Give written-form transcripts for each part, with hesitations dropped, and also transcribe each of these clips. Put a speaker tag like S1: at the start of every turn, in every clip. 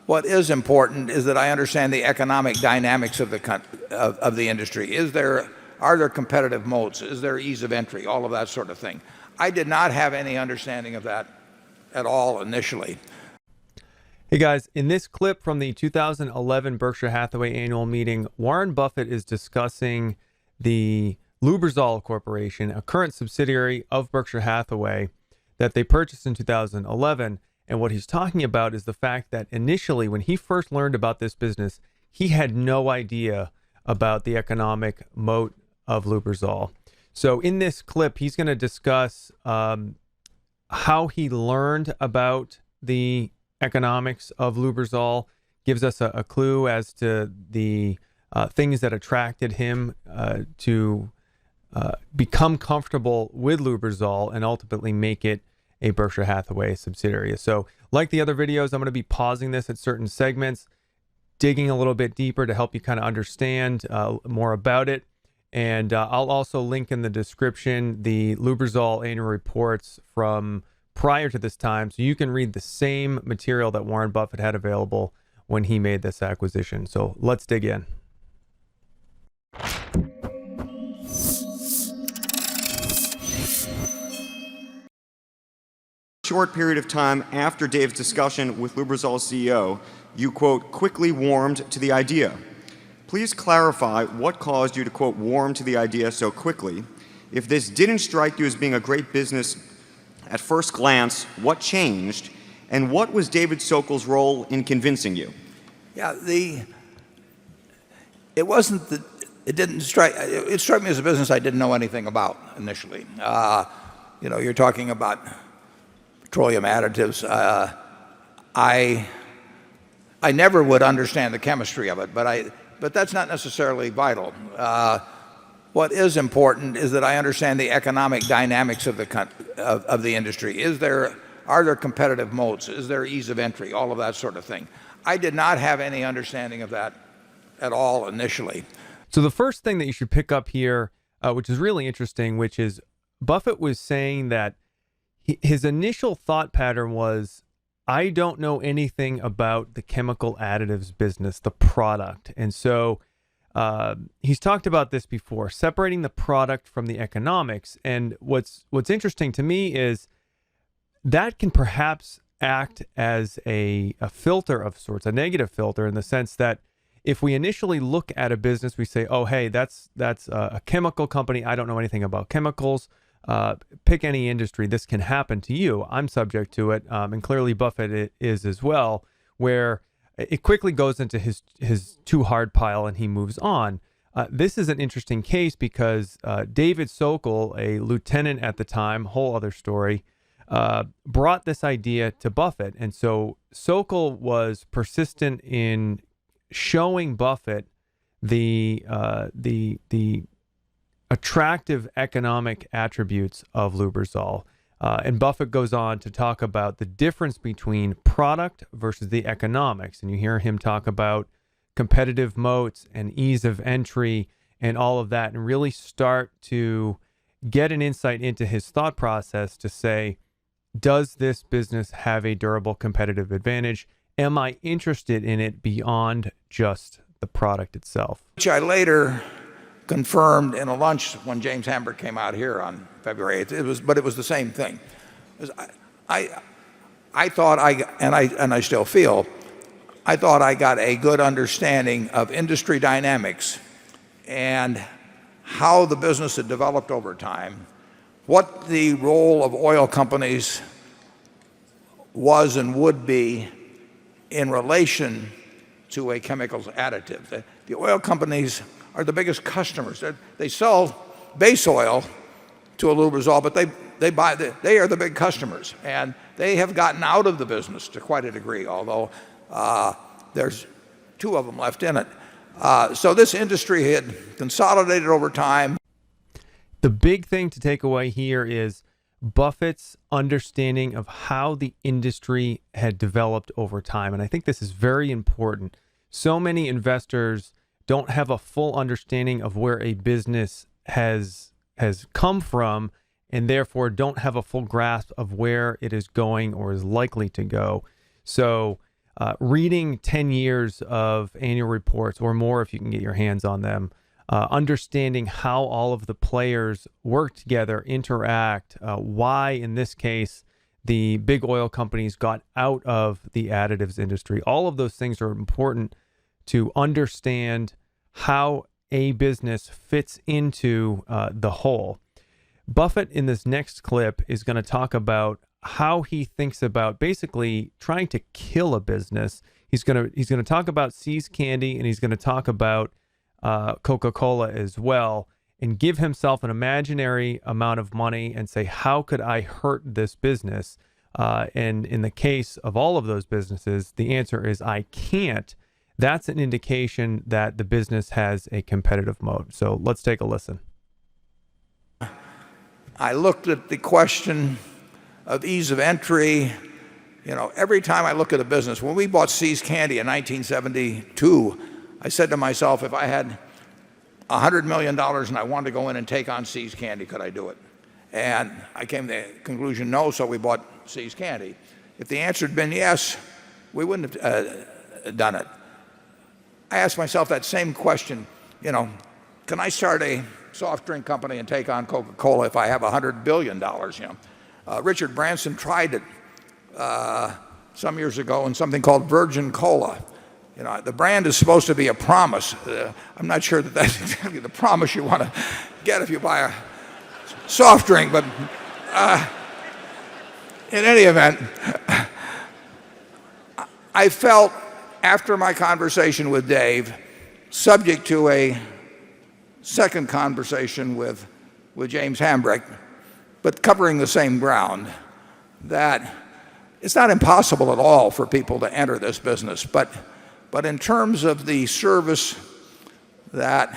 S1: what is important is that I understand the economic dynamics of the industry. Are there competitive moats? Is there ease of entry? All of that sort of thing. I did not have any understanding of that at all initially.
S2: Hey guys, in this clip from the 2011 Berkshire Hathaway annual meeting, Warren Buffett is discussing the Lubrizol Corporation, a current subsidiary of Berkshire Hathaway that they purchased in 2011. And what he's talking about is the fact that initially, when he first learned about this business, he had no idea about the economic moat of Lubrizol. So in this clip, he's going to discuss how he learned about the economics of Lubrizol, gives us a clue as to the things that attracted him to become comfortable with Lubrizol and ultimately make it a Berkshire Hathaway subsidiary. So like the other videos, I'm going to be pausing this at certain segments, digging a little bit deeper to help you kind of understand more about it. And I'll also link in the description the Lubrizol annual reports from prior to this time, so you can read the same material that Warren Buffett had available when he made this acquisition. So let's dig in.
S3: Short period of time after Dave's discussion with Lubrizol's CEO, you, quote, quickly warmed to the idea. Please clarify what caused you to, quote, warm to the idea so quickly. If this didn't strike you as being a great business at first glance, what changed? And what was David Sokol's role in convincing you?
S1: Yeah, it struck me as a business I didn't know anything about initially. You're talking about petroleum additives. I never would understand the chemistry of it, but that's not necessarily vital. What is important is that I understand the economic dynamics of the industry. Are there competitive moats? Is there ease of entry? All of that sort of thing. I did not have any understanding of that at all initially.
S2: So the first thing that you should pick up here, which is really interesting, which is Buffett was saying that his initial thought pattern was, I don't know anything about the chemical additives business, the product. And so he's talked about this before, separating the product from the economics. And what's interesting to me is that can perhaps act as a filter of sorts, a negative filter, in the sense that if we initially look at a business, we say, oh, hey, that's a chemical company. I don't know anything about chemicals. Pick any industry. This can happen to you. I'm subject to it. And clearly Buffett is as well, where it quickly goes into his too hard pile and he moves on. This is an interesting case because David Sokol, a lieutenant at the time, whole other story, brought this idea to Buffett. And so Sokol was persistent in showing Buffett the attractive economic attributes of Lubrizol. And Buffett goes on to talk about the difference between product versus the economics. And you hear him talk about competitive moats and ease of entry and all of that, and really start to get an insight into his thought process to say, does this business have a durable competitive advantage? Am I interested in it beyond just the product itself?
S1: Which I later confirmed in a lunch when James Hamburg came out here on February 8th. But it was the same thing. I thought and I still feel, I thought I got a good understanding of industry dynamics and how the business had developed over time, what the role of oil companies was and would be in relation to a chemicals additive. The oil companies are the biggest customers. They sell base oil to a Lubrizol, but they are the big customers, and they have gotten out of the business to quite a degree, although there's two of them left in it. So this industry had consolidated over time.
S2: The big thing to take away here is Buffett's understanding of how the industry had developed over time. And I think this is very important. So many investors don't have a full understanding of where a business has come from, and therefore don't have a full grasp of where it is going or is likely to go. So reading 10 years of annual reports or more if you can get your hands on them, understanding how all of the players work together, interact, why in this case the big oil companies got out of the additives industry. All of those things are important to understand how a business fits into the whole. Buffett in this next clip is going to talk about how he thinks about basically trying to kill a business. He's going to talk about See's Candy, and he's going to talk about Coca-Cola as well, and give himself an imaginary amount of money and say, how could I hurt this business? And in the case of all of those businesses, the answer is I can't. That's an indication that the business has a competitive moat. So let's take a listen.
S1: I looked at the question of ease of entry. Every time I look at a business, when we bought See's Candy in 1972, I said to myself, if I had $100 million and I wanted to go in and take on See's Candy, could I do it? And I came to the conclusion, no, so we bought See's Candy. If the answer had been yes, we wouldn't have done it. I asked myself that same question, can I start a soft drink company and take on Coca-Cola if I have $100 billion? Richard Branson tried it some years ago in something called Virgin Cola. The brand is supposed to be a promise. I'm not sure that that's exactly the promise you want to get if you buy a soft drink, but in any event, I felt after my conversation with Dave, subject to a second conversation with James Hambrick, but covering the same ground, that it's not impossible at all for people to enter this business. But in terms of the service and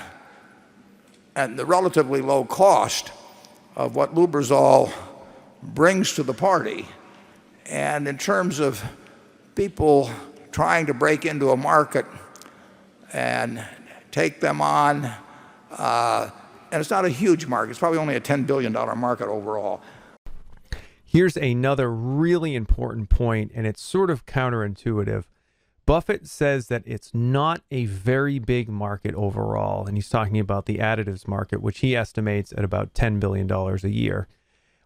S1: the relatively low cost of what Lubrizol brings to the party, and in terms of people trying to break into a market and take them on, and it's not a huge market. It's probably only a $10 billion market overall.
S2: Here's another really important point, and it's sort of counterintuitive. Buffett says that it's not a very big market overall, and he's talking about the additives market, which he estimates at about $10 billion a year.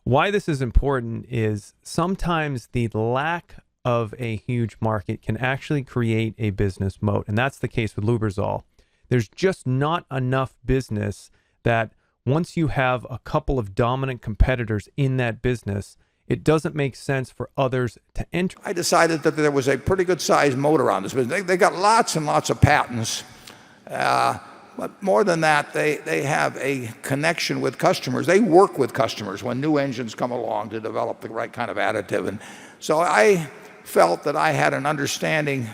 S2: Why this is important is sometimes the lack of a huge market can actually create a business moat, and that's the case with Lubrizol. There's just not enough business that once you have a couple of dominant competitors in that business, it doesn't make sense for others to enter.
S1: I decided that there was a pretty good sized moat around this business. They got lots and lots of patents, but more than that, they have a connection with customers. They work with customers when new engines come along to develop the right kind of additive. And so I felt that I had an understanding,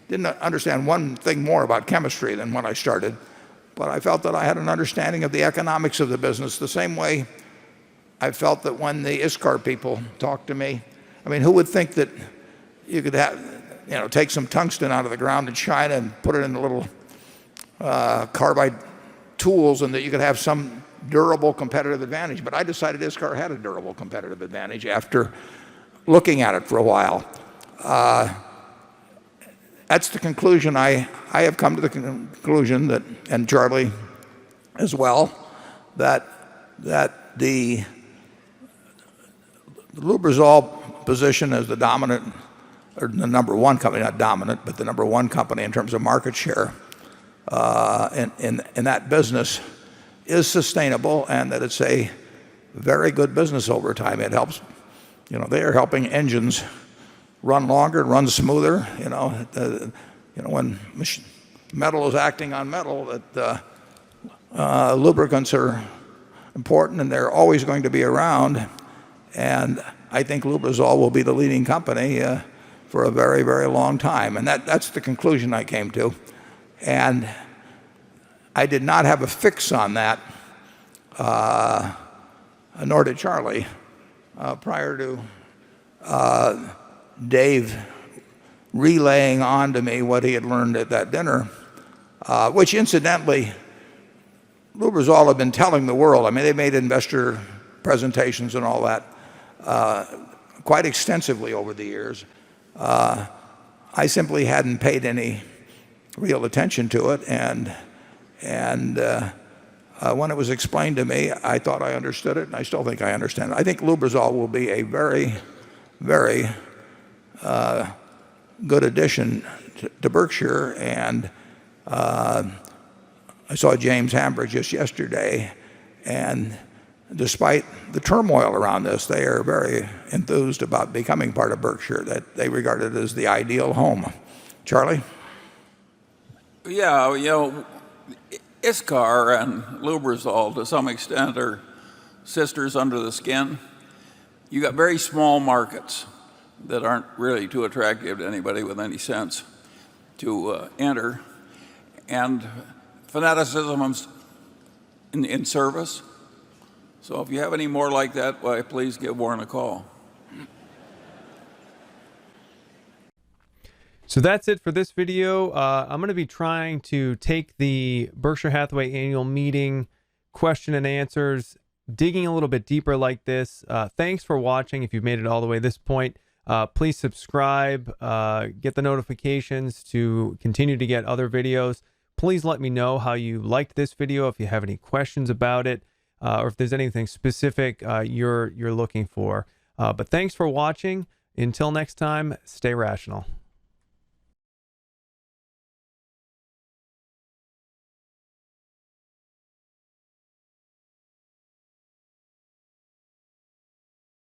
S1: didn't understand one thing more about chemistry than when I started, but I felt that I had an understanding of the economics of the business the same way I felt that when the ISCAR people talked to me. I mean, who would think that you could take some tungsten out of the ground in China and put it in little carbide tools, and that you could have some durable competitive advantage? But I decided ISCAR had a durable competitive advantage after looking at it for a while. That's the conclusion I have come to the conclusion that, and Charlie as well, that the Lubrizol position as the dominant, or the number one company, not dominant, but the number one company in terms of market share in that business is sustainable, and that it's a very good business over time. It helps, they are helping engines run longer, run smoother. When metal is acting on metal, that lubricants are important, and they're always going to be around. And I think Lubrizol will be the leading company for a very, very long time. And that's the conclusion I came to. And I did not have a fix on that, nor did Charlie, prior to Dave relaying on to me what he had learned at that dinner, which incidentally, Lubrizol had been telling the world. I mean, they made investor presentations and all that quite extensively over the years. I simply hadn't paid any real attention to it, and when it was explained to me, I thought I understood it, and I still think I understand it. I think Lubrizol will be a very, very good addition to Berkshire, and I saw James Hamburg just yesterday, and despite the turmoil around this, they are very enthused about becoming part of Berkshire, that they regard it as the ideal home. Charlie?
S4: Yeah, ISCAR and Lubrizol to some extent are sisters under the skin. You got very small markets that aren't really too attractive to anybody with any sense to enter, and fanaticism's in service. So if you have any more like that, why, please give Warren a call.
S2: So that's it for this video. I'm going to be trying to take the Berkshire Hathaway annual meeting question and answers, digging a little bit deeper like this. Thanks for watching. If you've made it all the way to this point, please subscribe, get the notifications to continue to get other videos. Please let me know how you liked this video, if you have any questions about it, or if there's anything specific you're looking for. But thanks for watching. Until next time, stay rational.